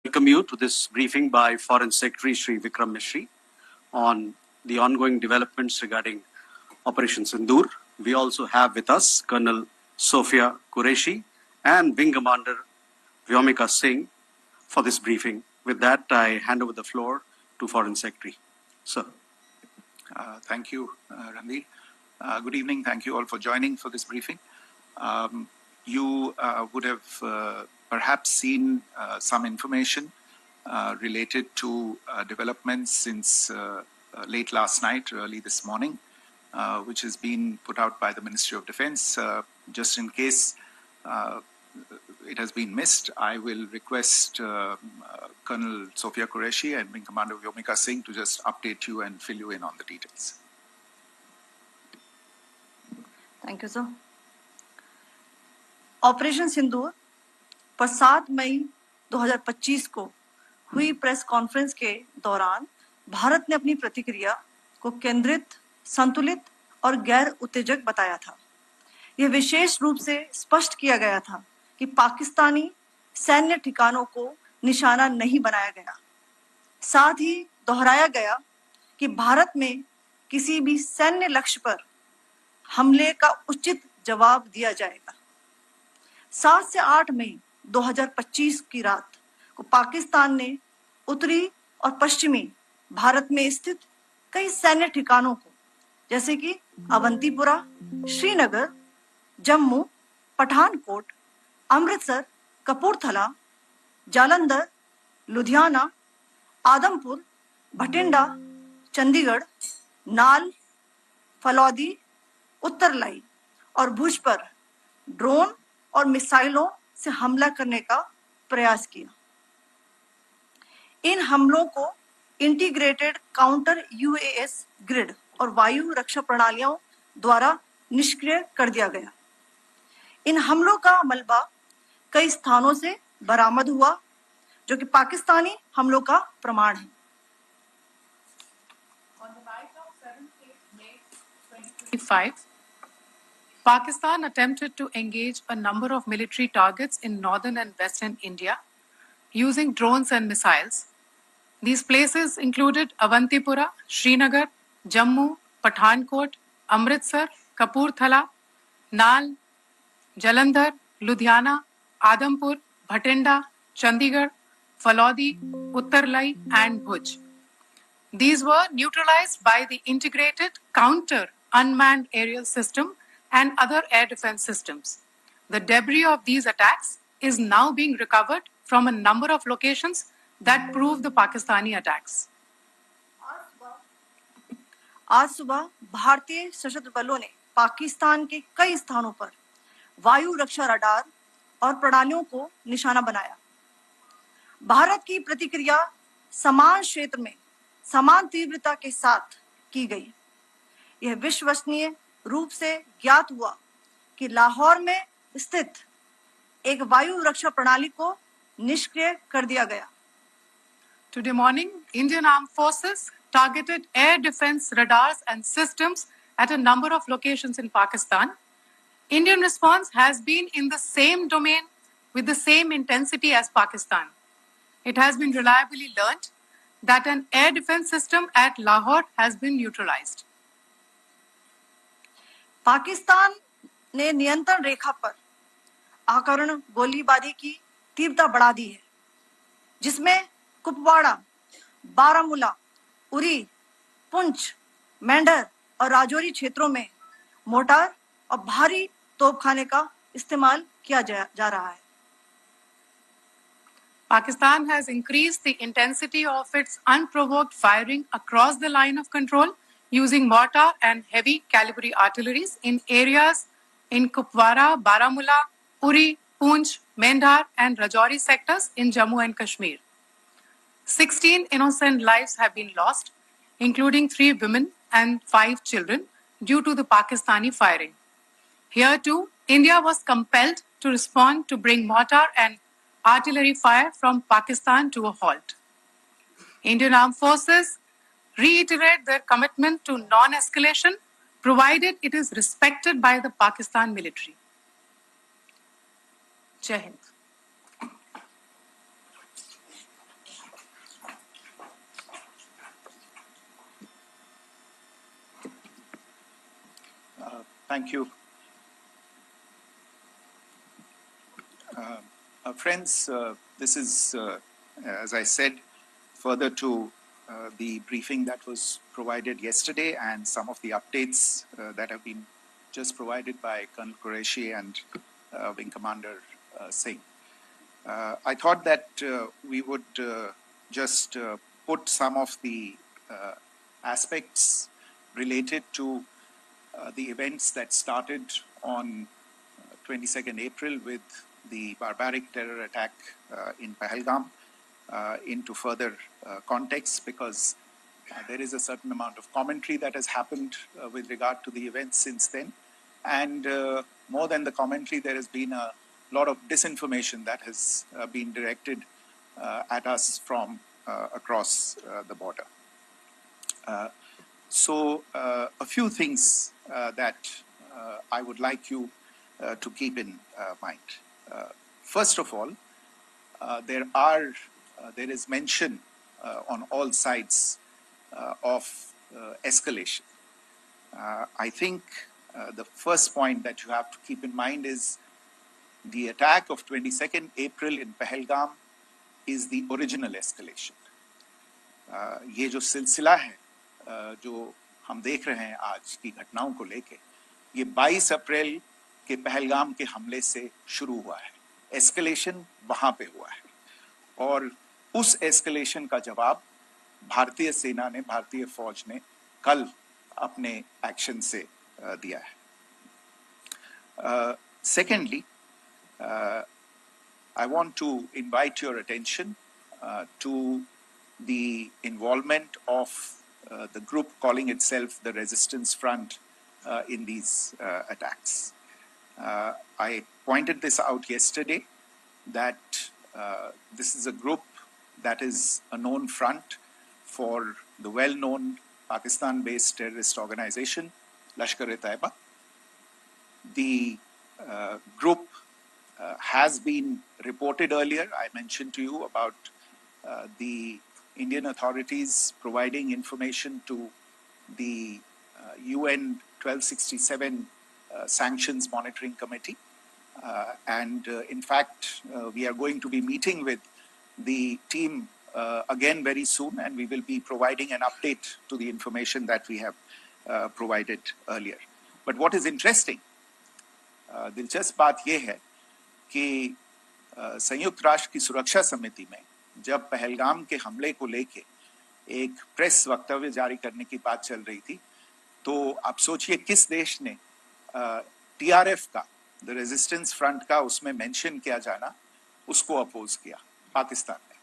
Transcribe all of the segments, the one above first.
welcome you to this briefing by Foreign Secretary Shri Vikram Mishri on the ongoing developments regarding Operation Sindoor. We also have with us Colonel Sophia Qureshi and Wing Commander Vyomika Singh for this briefing. With that, I hand over the floor to Foreign Secretary. Sir. Thank you, Ranveer. Good evening. Thank you all for joining for this briefing. You would have perhaps seen some information related to developments since late last night, early this morning, which has been put out by the Ministry of Defense. Just in case it has been missed, I will request Colonel Sophia Qureshi and Wing Commander Vyomika Singh to just update you and fill you in on the details. Thank you, sir. Operation Sindoor पर 7 मई 2025 को हुई press conference के दौरान भारत ने अपनी प्रतिक्रिया को केंद्रित, संतुलित और गैर उत्तेजक बताया था। यह विशेष रूप से स्पष्ट किया गया था कि पाकिस्तानी सैन्य ठिकानों को निशाना नहीं बनाया गया। साथ ही दोहराया गया कि भारत में किसी भी सैन्य लक्ष्य पर हमले का उचित जवाब दिया जाएगा। 7 से 8 मई 2025 की रात को पाकिस्तान ने उत्तरी और पश्चिमी भारत में स्थित कई सैन्य ठिकानों को, जैसे कि अवंतीपुरा, श्रीनगर, जम्मू, पठानकोट, अमृतसर, कपूरथला, जालंधर, लुधियाना, आदमपुर, भटिंडा, चंडीगढ़, नाल, फलौदी, उत्तरलाई और भुज पर ड्रोन और मिसाइलों से हमला करने का प्रयास किया। इन हमलों को इंटीग्रेटेड काउंटर यूएस ग्रिड और वायु रक्षा प्रणालियों द्वारा निष्क्रिय कर दिया गया। इन हमलों का मलबा कई स्थानों से बरामद हुआ, जो कि पाकिस्तानी हमलों का प्रमाण है। On the night of 7th May 2025, Pakistan attempted to engage a number of military targets in northern and western India using drones and missiles. These places included Avantipura, Srinagar, Jammu, Pathankot, Amritsar, Kapurthala, Nal, Jalandhar, Ludhiana, Adampur, Bhatinda, Chandigarh, Falodi, Uttarlai, and Bhuj. These were neutralized by the integrated counter unmanned aerial system and other air defense systems. The debris of these attacks is now being recovered from a number of locations that prove the Pakistani attacks. आज सुबह भारतीय सशस्त्र बलों ने पाकिस्तान के कई स्थानों पर वायु रक्षा रडार और प्रणालियों को निशाना बनाया। भारत की प्रतिक्रिया समान क्षेत्र में समान तीव्रता के साथ की गई। यह विश्वसनीय रूप से ज्ञात हुआ कि लाहौर में स्थित एक वायु रक्षा प्रणाली को निष्क्रिय कर दिया गया। Today morning, Indian Armed Forces targeted air defense radars and systems at a number of locations in Pakistan. Indian response has been in the same domain with the same intensity as Pakistan. It has been reliably learnt that an air defense system at Lahore has been neutralized. Pakistan ने नियंत्रण रेखा पर आकरण गोलीबारी की तीव्रता बढ़ा दी है, जिसमें कुपवाड़ा, बारामूला, उरी, पुंछ, मेंढर और राजौरी क्षेत्रों में मोर्टार और भारी तोपखाने का इस्तेमाल किया जा रहा है। Pakistan has increased the intensity of its unprovoked firing across the line of control using mortar and heavy calibre artilleries in areas in Kupwara, Baramulla, Uri, Poonch, Mendhar and Rajouri sectors in Jammu and Kashmir. 16 innocent lives have been lost, including 3 women and 5 children, due to the Pakistani firing. Here too, India was compelled to respond to bring mortar and artillery fire from Pakistan to a halt. Indian Armed Forces reiterate their commitment to non-escalation, provided it is respected by the Pakistan military. Jai Hind. Thank you. Friends, this is, as I said, further to the briefing that was provided yesterday and some of the updates that have been just provided by Colonel Qureshi and Wing Commander Singh. I thought that we would just put some of the aspects related to the events that started on 22nd April with the barbaric terror attack in Pahalgam into further context, because there is a certain amount of commentary that has happened with regard to the events since then. And more than the commentary, there has been a lot of disinformation that has been directed at us from across the border. So a few things that I would like you to keep in mind. First of all, there is mention on all sides of escalation. I think the first point that you have to keep in mind is the attack of 22nd April in Pahalgam is the original escalation. ये जो सिलसिला है जो हम देख रहे हैं आज की घटनाओं को लेके, ये 22 अप्रैल के पहलगाम के हमले से शुरू हुआ है. एस्केलेशन वहां पे हुआ है और उस एस्केलेशन का जवाब भारतीय सेना ने, भारतीय फौज ने कल अपने एक्शन से दिया है. Secondly, I want to invite your attention to the involvement of the group calling itself the Resistance Front in these attacks. I pointed this out yesterday that this is a group that is a known front for the well-known Pakistan-based terrorist organization, Lashkar-e-Taiba. The group has been reported earlier. I mentioned to you about the Indian authorities providing information to the UN 1267 Sanctions Monitoring Committee. And in fact, we are going to be meeting with the team again very soon, and we will be providing an update to the information that we have provided earlier. But what is interesting, दिलचस्प बात यह है कि संयुक्त राष्ट्र की सुरक्षा समिति में जब पहलगाम के हमले को लेके एक प्रेस वक्तव्य जारी करने की बात चल रही थी, तो आप सोचिए किस देश ने टीआरएफ का, द रेजिस्टेंस फ्रंट का उसमें मेंशन किया जाना, उसको अपोज किया, पाकिस्तान ने.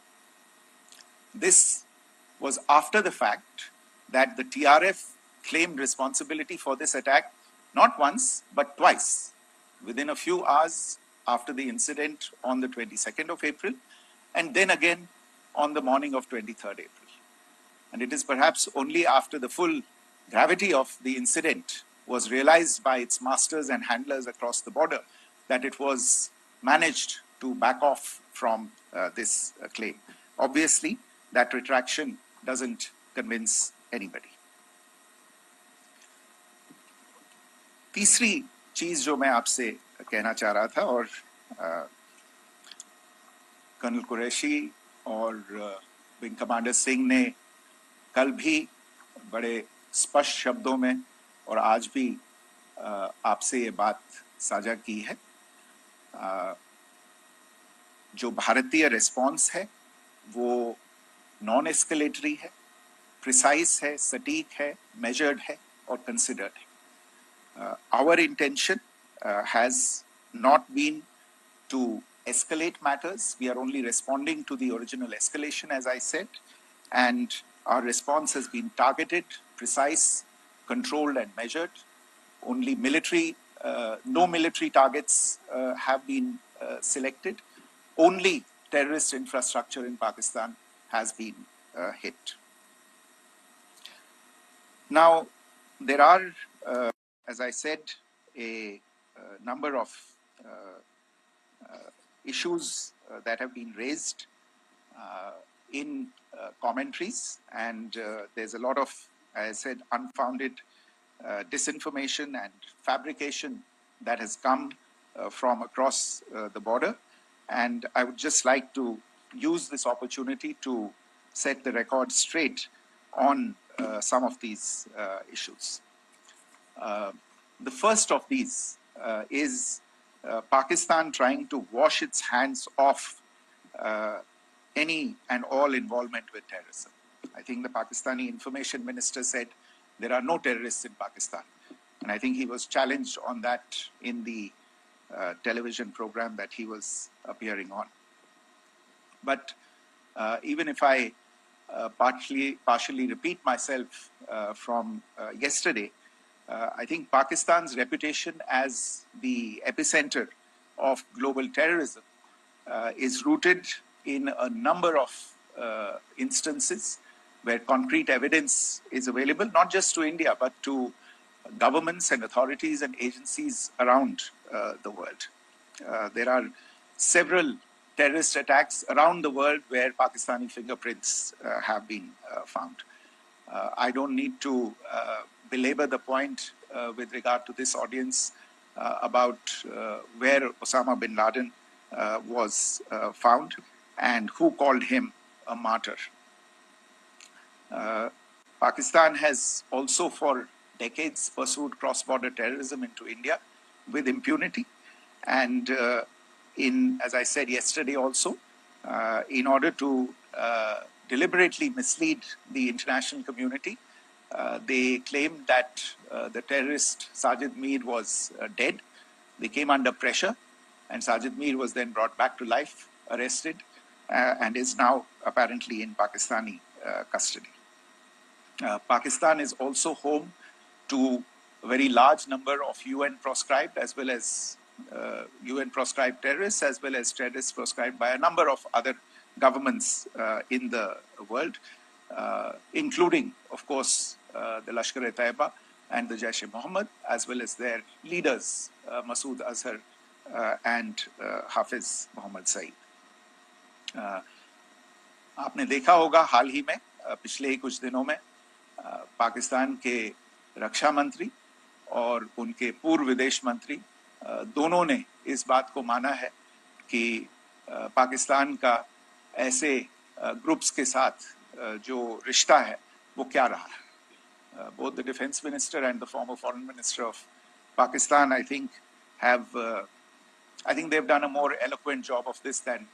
This was after the fact that the TRF claimed responsibility for this attack not once but twice, within a few hours after the incident on the 22nd of April, and then again on the morning of 23rd April. And it is perhaps only after the full gravity of the incident was realized by its masters and handlers across the border that it was managed to back off from this claim. Obviously, that retraction doesn't convince anybody. तीसरी चीज जो मैं आपसे कहना चाह रहा था, और कर्नल कुरैशी और विंग कमांडर सिंह ने कल भी बड़े स्पष्ट शब्दों में और आज भी आपसे ये बात साझा की है. जो भारतीय रिस्पॉन्स है वो नॉन एस्केलेटरी है, प्रिसाइज है, सटीक है, मेजर्ड है और कंसिडर्ड है. Our intention has not been to escalate matters. We are only responding to the original escalation, as I said, and our response has been targeted, precise, controlled and measured. Only no military targets have been selected. Only terrorist infrastructure in Pakistan has been hit. Now, there are, as I said, a number of issues that have been raised in commentaries, and there's a lot of, as I said, unfounded disinformation and fabrication that has come from across the border. And I would just like to use this opportunity to set the record straight on some of these issues. The first of these is Pakistan trying to wash its hands off any and all involvement with terrorism. I think the Pakistani information minister said there are no terrorists in Pakistan. And I think he was challenged on that in the television program that he was appearing on. But even if I partially repeat myself from yesterday, I think Pakistan's reputation as the epicenter of global terrorism is rooted in a number of instances where concrete evidence is available, not just to India, but to governments and authorities and agencies around the world. There are several terrorist attacks around the world where Pakistani fingerprints have been found. I don't need to belabor the point with regard to this audience about where Osama bin Laden was found and who called him a martyr. Pakistan has also for decades pursued cross-border terrorism into India with impunity. And as I said yesterday also, in order to deliberately mislead the international community, they claimed that the terrorist Sajid Mir was dead. They came under pressure, and Sajid Mir was then brought back to life, arrested, and is now apparently in Pakistani custody. Pakistan is also home to a very large number of UN proscribed as well as UN proscribed terrorists, as well as terrorists proscribed by a number of other governments in the world, including, of course, the Lashkar-e-Taiba and the Jaish-e-Mohammed, as well as their leaders, Masood Azhar and Hafiz Mohammed Saeed. आपने देखा होगा हाल ही में पिछले ही कुछ दिनों में पाकिस्तान के रक्षा मंत्री और उनके पूर्व विदेश मंत्री दोनों ने इस बात को माना है कि पाकिस्तान का ऐसे ग्रुप्स के साथ जो रिश्ता है वो क्या रहा है. Both the defense minister and the former foreign minister of Pakistan, I think they've done a more eloquent job of this than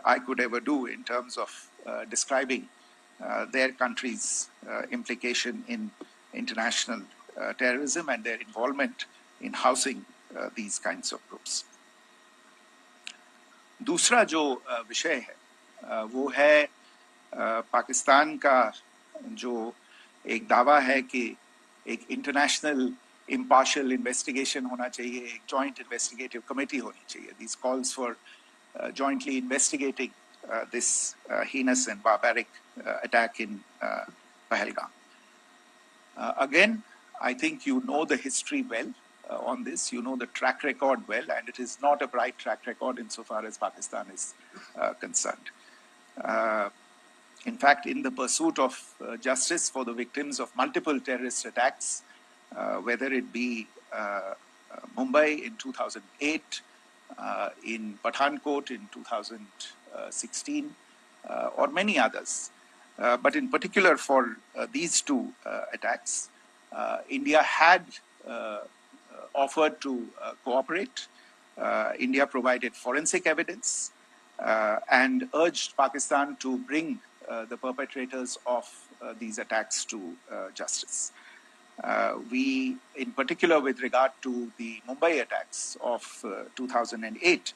I could ever do in terms of describing their country's implication in international terrorism and their involvement in housing these kinds of groups. दूसरा जो विषय है वो है पाकिस्तान का जो एक दावा है कि एक इंटरनेशनल impartial investigation होना चाहिए, एक joint investigative committee होनी चाहिए. These calls for jointly investigating this heinous and barbaric attack in Pahalgam. Again, I think you know the history well on this. You know the track record well, and it is not a bright track record insofar as Pakistan is concerned. In fact, in the pursuit of justice for the victims of multiple terrorist attacks, whether it be Mumbai in 2008, in Pathankot in 2016, or many others, but in particular for these two attacks, India had offered to cooperate. India provided forensic evidence and urged Pakistan to bring the perpetrators of these attacks to justice. We, in particular with regard to the Mumbai attacks of 2008,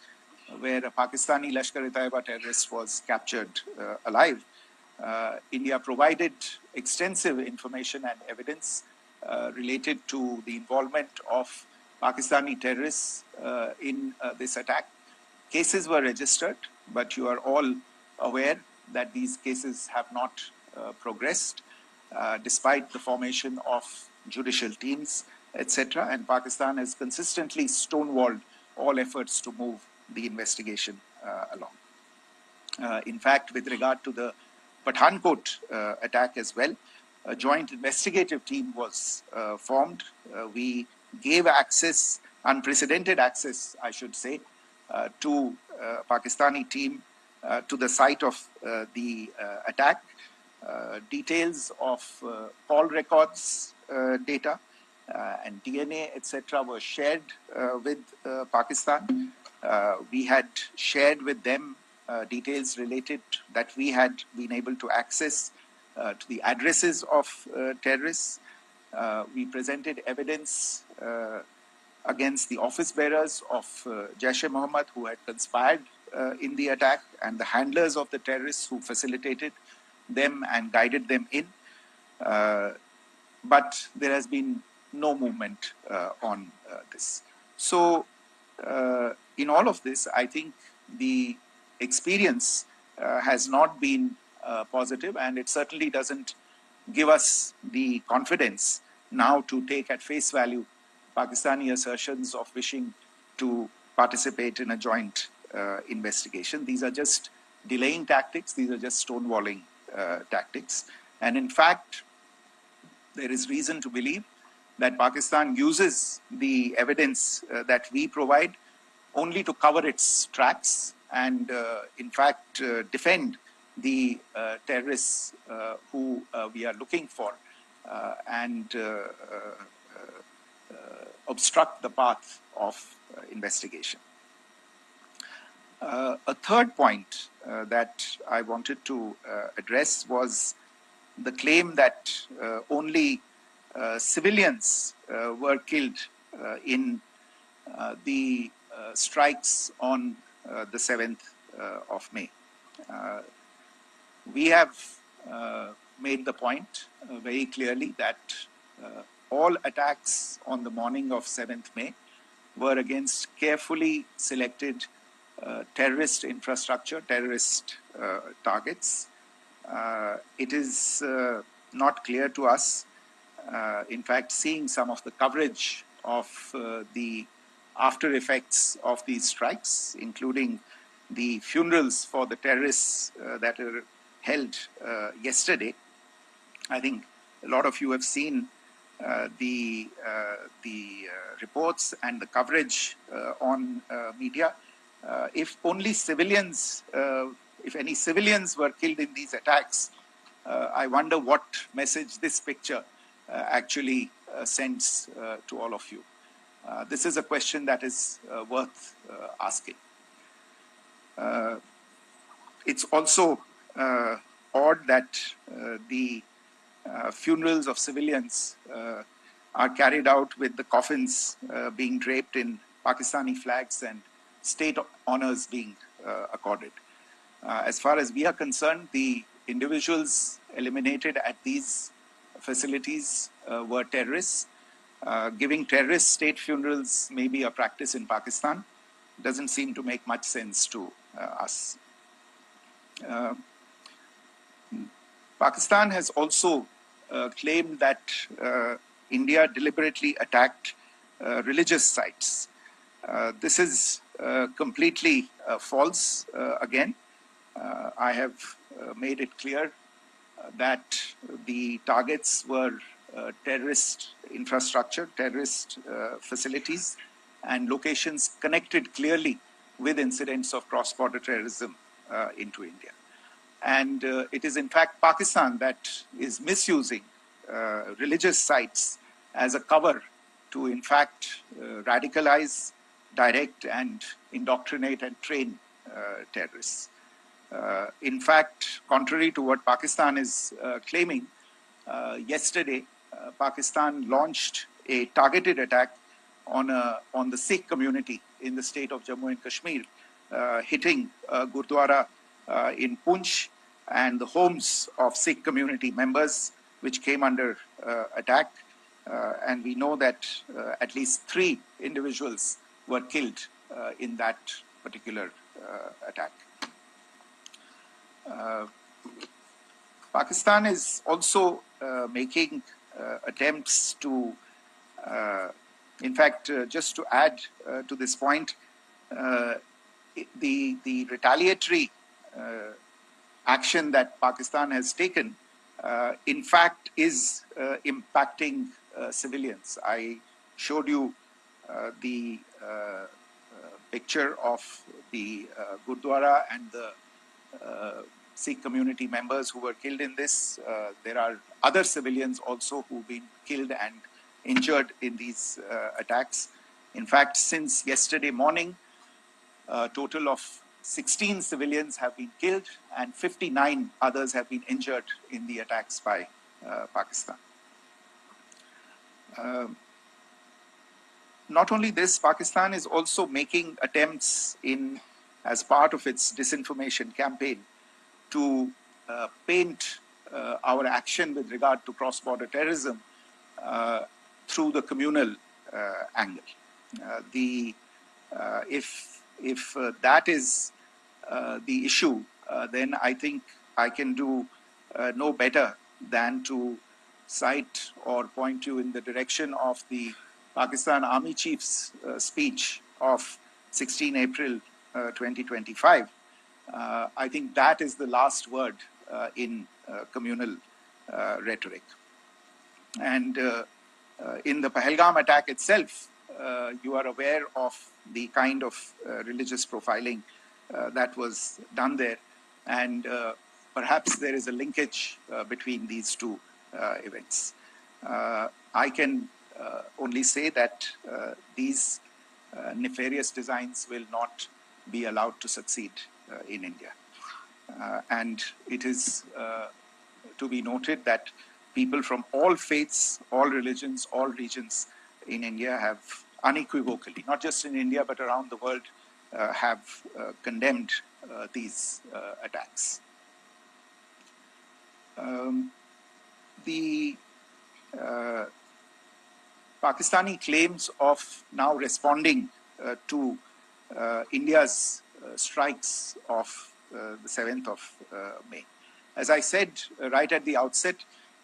where a Pakistani Lashkar-e-Taiba terrorist was captured alive, India provided extensive information and evidence related to the involvement of Pakistani terrorists in this attack. Cases were registered, but you are all aware that these cases have not progressed despite the formation of judicial teams, etc. And Pakistan has consistently stonewalled all efforts to move the investigation along. In fact, with regard to the Pathankot attack as well, a joint investigative team was formed. We gave access, unprecedented access, I should say, to Pakistani team to the site of the attack. Details of call records data and DNA, etc., were shared with Pakistan. We had shared with them details related that we had been able to access to the addresses of terrorists. We presented evidence against the office bearers of Jaish-e-Mohammed who had conspired in the attack, and the handlers of the terrorists who facilitated them and guided them in. But there has been no movement on this. So in all of this, I think the experience has not been positive, and it certainly doesn't give us the confidence now to take at face value Pakistani assertions of wishing to participate in a joint investigation. These are just delaying tactics. These are just stonewalling tactics. And in fact, there is reason to believe that Pakistan uses the evidence that we provide only to cover its tracks and, in fact, defend the terrorists who we are looking for and obstruct the path of investigation. A third point that I wanted to address was the claim that only civilians were killed in the strikes on the 7th of May. We have made the point very clearly that all attacks on the morning of 7th May were against carefully selected terrorist infrastructure, terrorist targets. It is not clear to us, in fact, seeing some of the coverage of the after effects of these strikes, including the funerals for the terrorists that were held yesterday. I think a lot of you have seen the reports and the coverage on media. If only civilians, if any civilians were killed in these attacks, I wonder what message this picture actually sends to all of you. This is a question that is worth asking. It's also odd that the funerals of civilians are carried out with the coffins being draped in Pakistani flags and state honors being accorded. As far as we are concerned, the individuals eliminated at these facilities were terrorists. Giving terrorist state funerals may be a practice in Pakistan. Doesn't seem to make much sense to us. Pakistan has also claimed that India deliberately attacked religious sites. This is completely false again. I have made it clear that the targets were terrorist infrastructure, terrorist facilities, and locations connected clearly with incidents of cross-border terrorism into India. And it is in fact Pakistan that is misusing religious sites as a cover to in fact radicalize, direct and indoctrinate and train terrorists. In fact, contrary to what Pakistan is claiming, yesterday Pakistan launched a targeted attack on the Sikh community in the state of Jammu and Kashmir, hitting Gurdwara in Poonch and the homes of Sikh community members, which came under attack. And we know that at least 3 individuals were killed in that particular attack. Pakistan is also making attempts to, in fact, just to add to this point, the retaliatory action that Pakistan has taken in fact is impacting civilians. I showed you the picture of the Gurdwara and the Sikh community members who were killed in this. There are other civilians also who've been killed and injured in these attacks. In fact, since yesterday morning, a total of 16 civilians have been killed and 59 others have been injured in the attacks by Pakistan. Not only this, Pakistan is also making attempts as part of its disinformation campaign to paint our action with regard to cross-border terrorism through the communal angle. If that is the issue, then I think I can do no better than to cite or point you in the direction of the Pakistan Army Chief's speech of 16 April 2025. I think that is the last word in communal rhetoric. And in the Pahalgam attack itself, you are aware of the kind of religious profiling that was done there. And perhaps there is a linkage between these two events. I can only say that these nefarious designs will not be allowed to succeed in India. And it is to be noted that people from all faiths, all religions, all regions in India have unequivocally, not just in India but around the world, have condemned these attacks. The Pakistani claims of now responding to India's strikes of the 7th of May. As I said right at the outset,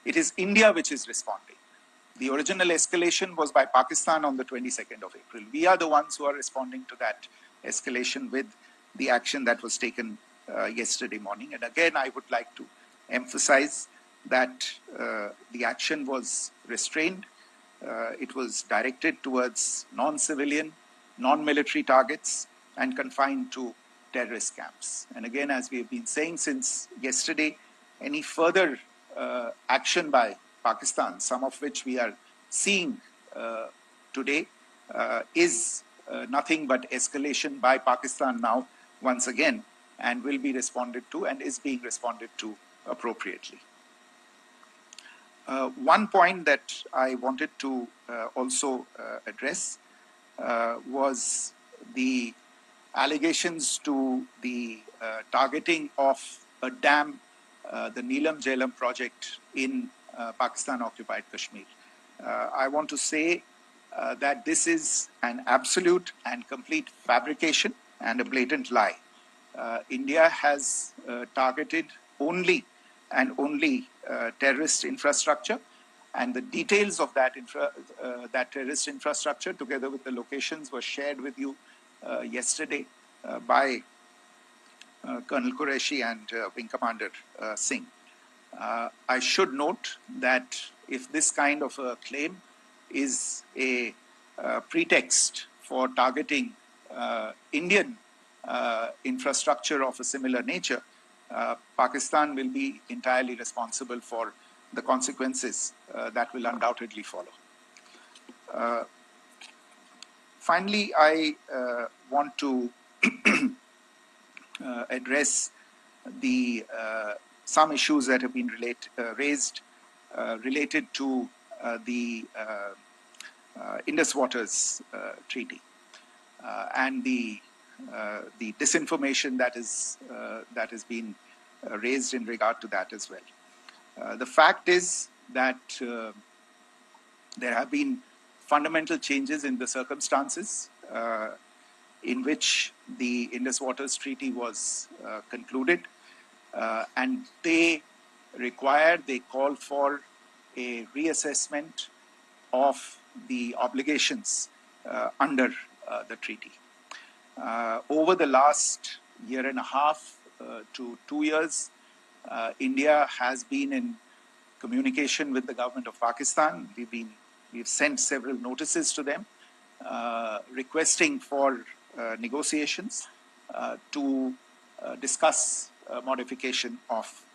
it is India which is responding. The original escalation was by Pakistan on the 22nd of April. We are the ones who are responding to that escalation with the action that was taken yesterday morning. And again, I would like to emphasize that the action was restrained. It was directed towards non-civilian, non-military targets and confined to terrorist camps. And again, as we have been saying since yesterday, any further action by Pakistan, some of which we are seeing today, is nothing but escalation by Pakistan now once again, and will be responded to and is being responded to appropriately. One point that I wanted to also address was the allegations to the targeting of a dam, the Neelam Jhelum project in Pakistan-occupied Kashmir. I want to say that this is an absolute and complete fabrication and a blatant lie. India has targeted only and only terrorist infrastructure, and the details of that terrorist infrastructure, together with the locations, were shared with you yesterday by Colonel Qureshi and Wing Commander Singh. I should note that if this kind of a claim is a pretext for targeting Indian infrastructure of a similar nature, Pakistan will be entirely responsible for the consequences that will undoubtedly follow. Finally, I want to address some issues that have been raised related to the Indus Waters Treaty and the disinformation that has been raised in regard to that as well. The fact is that there have been fundamental changes in the circumstances in which the Indus Waters Treaty was concluded, and they call for a reassessment of the obligations under the treaty. Over the last year and a half to 2 years, India has been in communication with the government of Pakistan. We've sent several notices to them requesting for negotiations to discuss modification of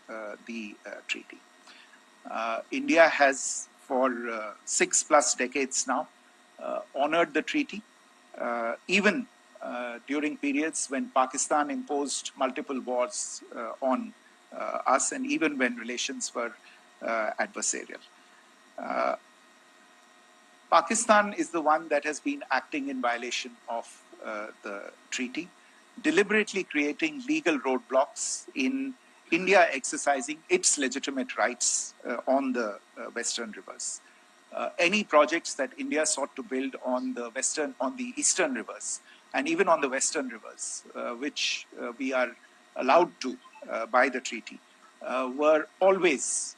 the treaty. India has for 6+ decades now honored the treaty, even during periods when Pakistan imposed multiple wars on us, and even when relations were adversarial. Pakistan is the one that has been acting in violation of the treaty, deliberately creating legal roadblocks in India exercising its legitimate rights on the Western rivers. Any projects that India sought to build on the Eastern rivers, and even on the Western rivers, which we are allowed to by the treaty, were always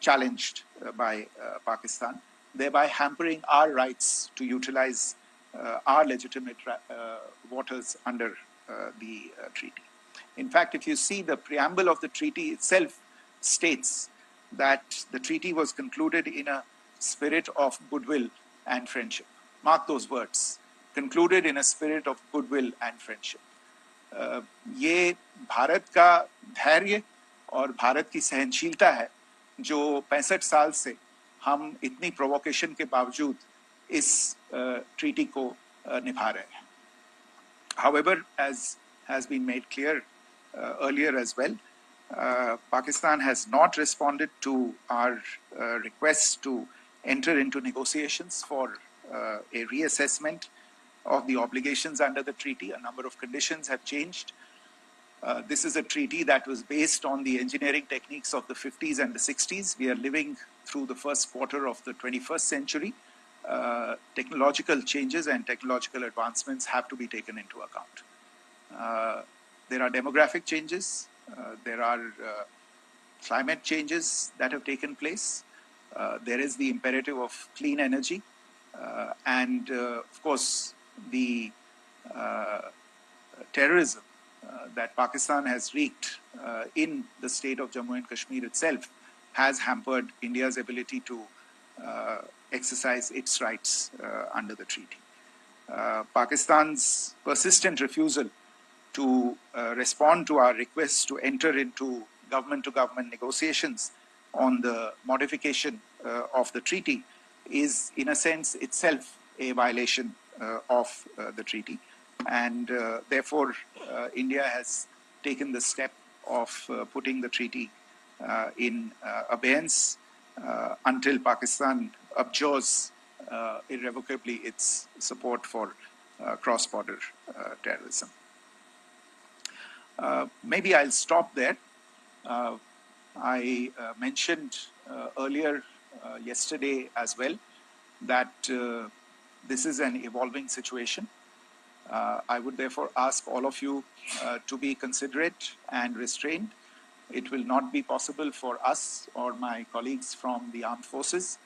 challenged by Pakistan, thereby hampering our rights to utilize our legitimate waters under the treaty. In fact, if you see, the preamble of the treaty itself states that the treaty was concluded in a spirit of goodwill and friendship. Mark those words, concluded in a spirit of goodwill and friendship. ये भारत का धैर्य और भारत की सहनशीलता है जो 65 साल से हम इतनी प्रोवोकेशन के बावजूद इस ट्रीटी को निभा रहे हैं. However, as has been made clear earlier as well, Pakistan has not responded to our request to enter into negotiations for a reassessment of the obligations under the treaty. A number of conditions have changed. This is a treaty that was based on the engineering techniques of the 50s and the 60s. We are living through the first quarter of the 21st century. Technological changes and technological advancements have to be taken into account. There are demographic changes. There are climate changes that have taken place. There is the imperative of clean energy. And of course, the terrorism that Pakistan has wreaked in the state of Jammu and Kashmir itself has hampered India's ability to exercise its rights under the treaty. Pakistan's persistent refusal to respond to our requests to enter into government-to-government negotiations on the modification of the treaty is, in a sense, itself a violation of the treaty. And therefore, India has taken the step of putting the treaty in abeyance until Pakistan abjures irrevocably its support for cross-border terrorism. Maybe I'll stop there. I mentioned earlier yesterday as well that this is an evolving situation. I would therefore ask all of you to be considerate and restrained. It will not be possible for us or my colleagues from the armed forces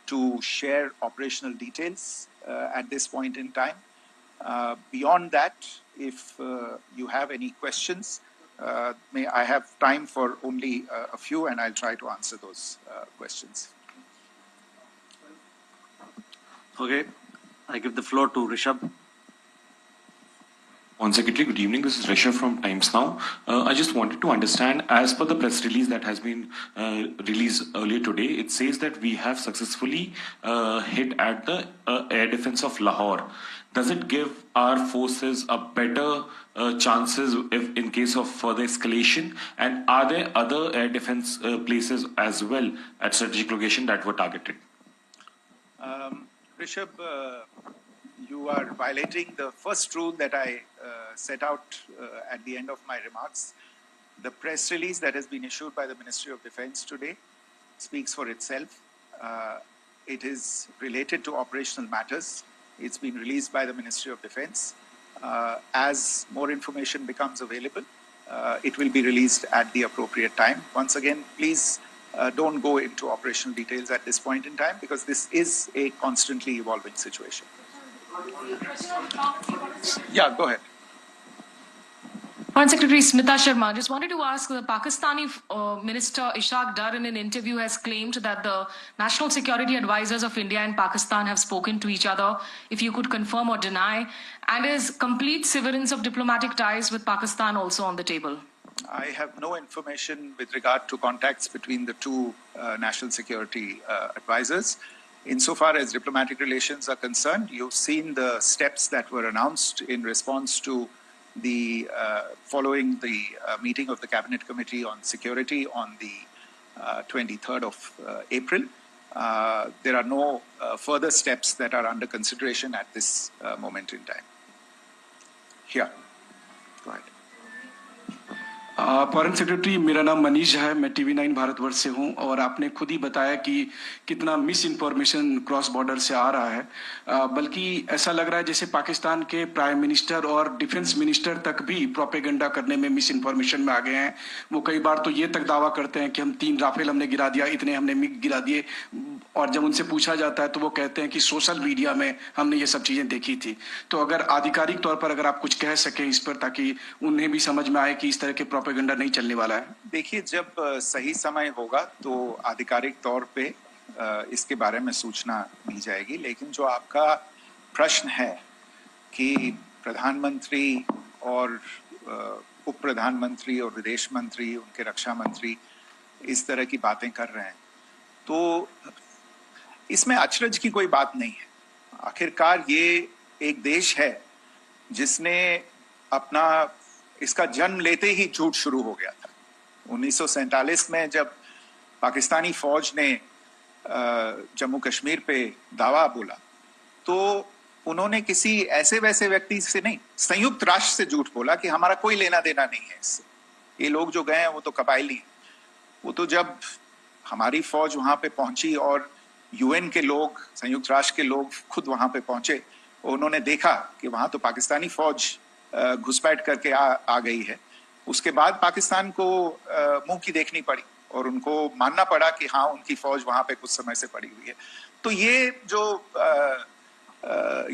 to share operational details at this point in time. Beyond that, if you have any questions, may I have time for only a few, and I'll try to answer those questions. Okay, I give the floor to Rishabh. On Secretary, good evening. This is Rishabh from Times Now. I just wanted to understand, as per the press release that has been released earlier today, it says that we have successfully hit at the air defense of Lahore. Does it give our forces a better chances if in case of further escalation? And are there other air defense places as well at strategic location that were targeted? Rishabh, you are violating the first rule that I set out at the end of my remarks. The press release that has been issued by the Ministry of Defense today speaks for itself. It is related to operational matters. It's been released by the Ministry of Defense. As more information becomes available, it will be released at the appropriate time. Once again, please don't go into operational details at this point in time, because this is a constantly evolving situation. Yeah, go ahead. Foreign Secretary Smita Sharma, just wanted to ask, the Pakistani Minister Ishaq Dar in an interview has claimed that the national security advisors of India and Pakistan have spoken to each other, if you could confirm or deny, and is complete severance of diplomatic ties with Pakistan also on the table? I have no information with regard to contacts between the two national security advisors. Insofar as diplomatic relations are concerned, you've seen the steps that were announced in response to the following the meeting of the Cabinet Committee on Security on the 23rd of April. There are no further steps that are under consideration at this moment in time. Here, go ahead. Foreign secretary, मेरा नाम मनीष है, मैं TV9 Bharatvarsh से हूं और आपने खुद ही बताया कि कितना मिस इन्फॉर्मेशन क्रॉस बॉर्डर से आ रहा है, बल्कि ऐसा लग रहा है जैसे पाकिस्तान के प्राइम मिनिस्टर और डिफेंस मिनिस्टर तक भी प्रोपेगेंडा करने में मिस इन्फॉर्मेशन में आ गए हैं। वो कई बार तो ये तक दावा करते हैं कि हम 3 राफेल हमने गिरा दिया, इतने हमने मिग गिरा दिए, और जब उनसे पूछा जाता है तो वो कहते हैं कि सोशल मीडिया में हमने ये सब चीजें देखी थी। तो अगर आधिकारिक तौर पर अगर आप कुछ कह सकें इस पर, ताकि उन्हें भी समझ में आए कि इस तरह के प्रोपेगेंडा नहीं चलने वाला है। देखिए, जब सही समय होगा तो आधिकारिक तौर पे इसके बारे में सूचना दी जाएगी, लेकिन जो आपका प्रश्न है कि प्रधानमंत्री और उप प्रधानमंत्री और विदेश मंत्री, उनके रक्षा मंत्री इस तरह की बातें कर रहे हैं, तो इसमें अचरज की कोई बात नहीं है। आखिरकार ये एक देश है जिसने अपना इसका जन्म लेते ही झूठ शुरू हो गया था। 1947 में जब पाकिस्तानी फौज ने जम्मू कश्मीर पे दावा बोला, तो उन्होंने किसी ऐसे वैसे व्यक्ति से नहीं, संयुक्त राष्ट्र से झूठ बोला कि हमारा कोई लेना देना नहीं है इससे, ये लोग जो गए हैं वो तो कबायली हैं। वो तो जब हमारी फौज वहां पे पहुंची और यूएन के लोग, संयुक्त राष्ट्र के लोग खुद वहां पे पहुंचे, उन्होंने देखा कि वहां तो पाकिस्तानी फौज घुसपैठ करके आ गई है, उसके बाद पाकिस्तान को मुंह की देखनी पड़ी और उनको मानना पड़ा कि हाँ, उनकी फौज वहां पे कुछ समय से पड़ी हुई है। तो ये जो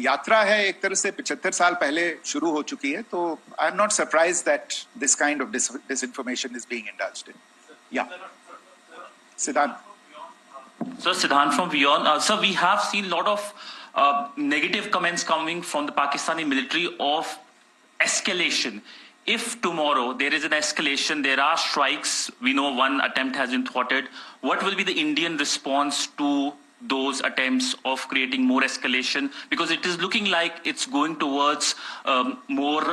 यात्रा है एक तरह से 75 साल पहले शुरू हो चुकी है। तो I am not surprise that this kind of disinformation is being indulged in. Yeah. Siddhant. So Siddhant from Beyond. Sir, we have seen a lot of negative comments coming from the Pakistani military of escalation. If tomorrow there is an escalation, there are strikes, we know one attempt has been thwarted, what will be the Indian response to those attempts of creating more escalation? Because it is looking like it's going towards more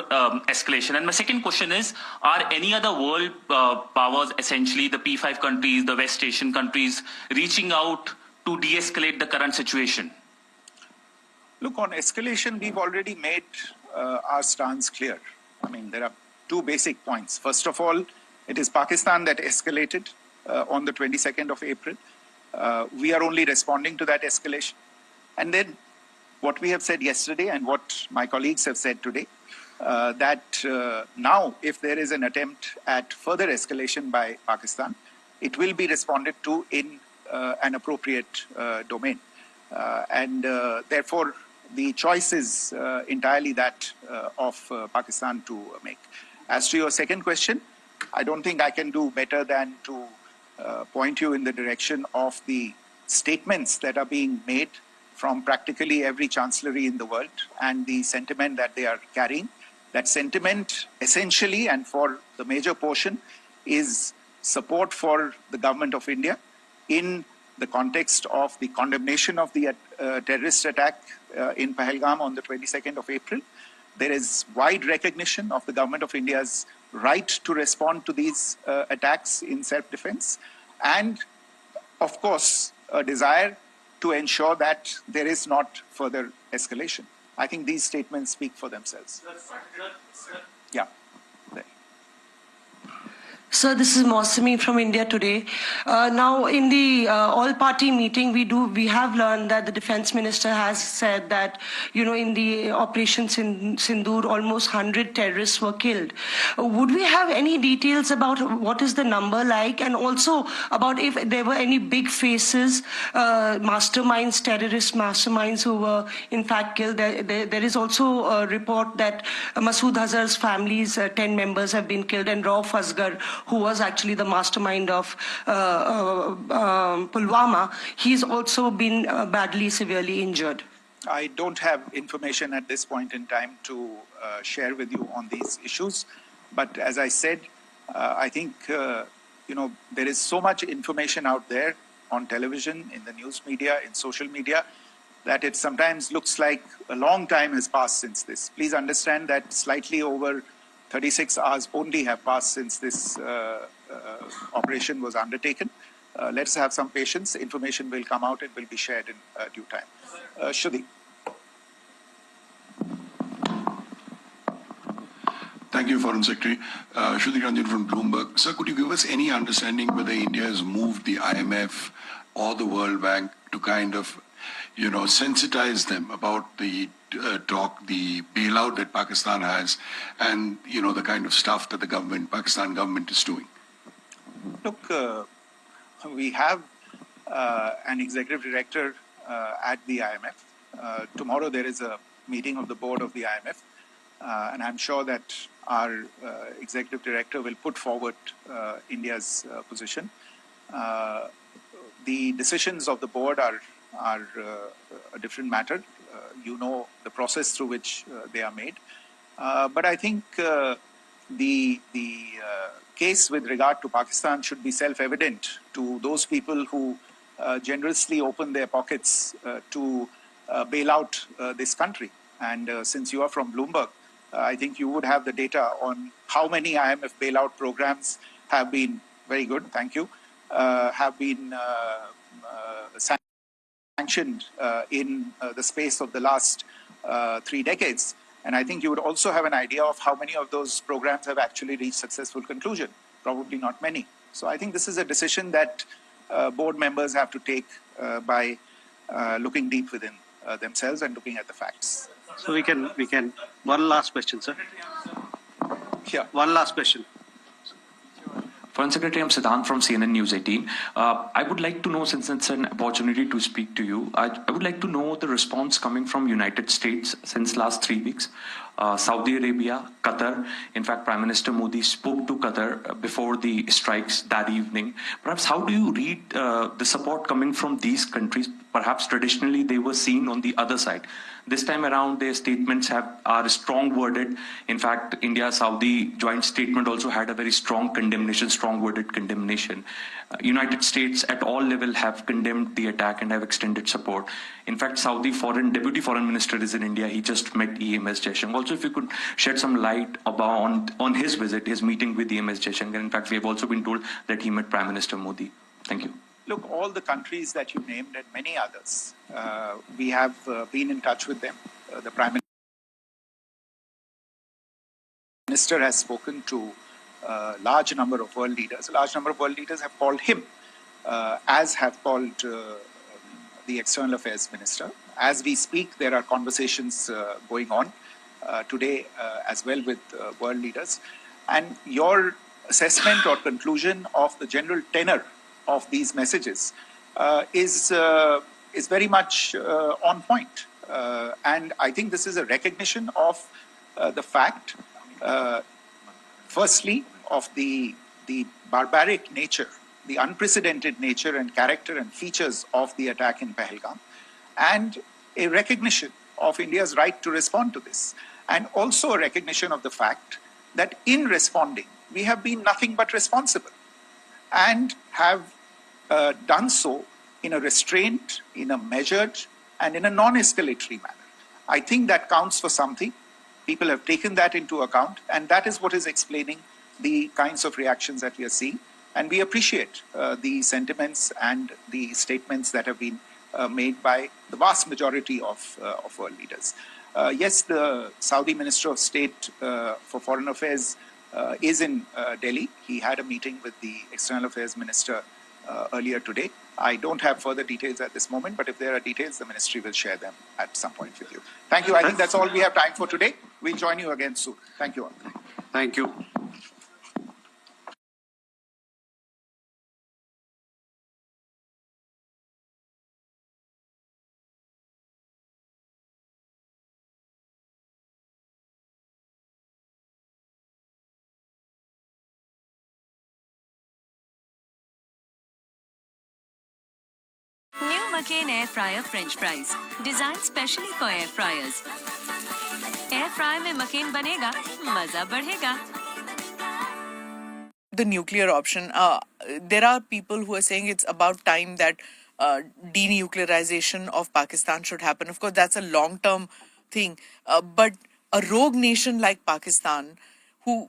escalation. And my second question is, are any other world powers, essentially the P5 countries, the West Asian countries, reaching out to de-escalate the current situation? Look, on escalation, we've already made our stance clear. I mean, there are 2 basic points. First of all, it is Pakistan that escalated on the 22nd of April. We are only responding to that escalation. And then what we have said yesterday and what my colleagues have said today, that now if there is an attempt at further escalation by Pakistan, it will be responded to in an appropriate domain. And therefore, the choice is entirely that of Pakistan to make. As to your second question, I don't think I can do better than to point you in the direction of the statements that are being made from practically every chancellery in the world and the sentiment that they are carrying. That sentiment essentially, and for the major portion, is support for the government of India in the context of the condemnation of the terrorist attack in Pahalgam on the 22nd of April. There is wide recognition of the government of India's right to respond to these attacks in self-defense, and of course a desire to ensure that there is not further escalation. I think these statements speak for themselves. Yeah. Sir, this is Mosami from India Today. Now, in the all-party meeting, we have learned that the defense minister has said that, in the operations in Sindoor, almost 100 terrorists were killed. Would we have any details about what is the number like, and also about if there were any big faces, masterminds, terrorist masterminds who were in fact killed? There is also a report that Masood Azhar's family's 10 members have been killed, and Rauf Asghar, who was actually the mastermind of Pulwama, he's also been badly, severely injured. I don't have information at this point in time to share with you on these issues. But as I said, I think, there is so much information out there on television, in the news media, in social media, that it sometimes looks like a long time has passed since this. Please understand that slightly over 36 hours only have passed since this operation was undertaken. Let's have some patience. Information will come out. It will be shared in due time. Shruti. Thank you, Foreign Secretary. Shruti Ranjan from Bloomberg. Sir, could you give us any understanding whether India has moved the IMF or the World Bank to kind of, sensitize them about the the bailout that Pakistan has, and the kind of stuff that the Pakistan government is doing? Look, we have an executive director at the IMF. Tomorrow there is a meeting of the board of the IMF, and I'm sure that our executive director will put forward India's position. The decisions of the board are a different matter. You know the process through which they are made. But I think the case with regard to Pakistan should be self-evident to those people who generously open their pockets to bail out this country. And since you are from Bloomberg, I think you would have the data on how many IMF bailout programs have been, very good, thank you, have been sanctioned in the space of the last 3 decades. And I think you would also have an idea of how many of those programs have actually reached successful conclusion. Probably not many. So I think this is a decision that board members have to take by looking deep within themselves and looking at the facts. So we can, one last question, sir. Yeah. One last question. Foreign Secretary, I'm Siddhant from CNN News 18. I would like to know, since it's an opportunity to speak to you, I would like to know the response coming from United States since last 3 weeks. Saudi Arabia, Qatar. In fact, Prime Minister Modi spoke to Qatar before the strikes that evening. Perhaps how do you read the support coming from these countries? Perhaps traditionally they were seen on the other side. This time around, their statements are strong worded. In fact, India-Saudi joint statement also had a very strong condemnation, strong worded condemnation. United States at all level have condemned the attack and have extended support. In fact, Saudi Deputy Foreign Minister is in India. He just met EMS Jaishankar. Also, if you could shed some light on his visit, his meeting with EMS Jaishankar. In fact, we have also been told that he met Prime Minister Modi. Thank you. Look, all the countries that you named and many others, we have been in touch with them. The Prime Minister has spoken to a large number of world leaders. A large number of world leaders have called him, as have called the External Affairs Minister. As we speak, there are conversations going on today as well with world leaders. And your assessment or conclusion of the general tenor of these messages is very much on point. And I think this is a recognition of the fact, firstly, of the barbaric nature, the unprecedented nature and character and features of the attack in Pahalgam, and a recognition of India's right to respond to this, and also a recognition of the fact that in responding, we have been nothing but responsible, and have done so in a restrained, in a measured, and in a non-escalatory manner. I think that counts for something. People have taken that into account, and that is what is explaining the kinds of reactions that we are seeing. And we appreciate the sentiments and the statements that have been made by the vast majority of world leaders. Yes, the Saudi Minister of State for Foreign Affairs is in Delhi. He had a meeting with the External Affairs Minister earlier today. I don't have further details at this moment, but if there are details, the ministry will share them at some point with you. Thank you. I think that's all we have time for today. We'll join you again soon. Thank you all. Thank you. New McCain Air Fryer French Fries, designed specially for air fryers. Air fry में McCain बनेगा, मजा बढ़ेगा. The nuclear option. There are people who are saying it's about time that denuclearization of Pakistan should happen. Of course, that's a long-term thing. But a rogue nation like Pakistan, who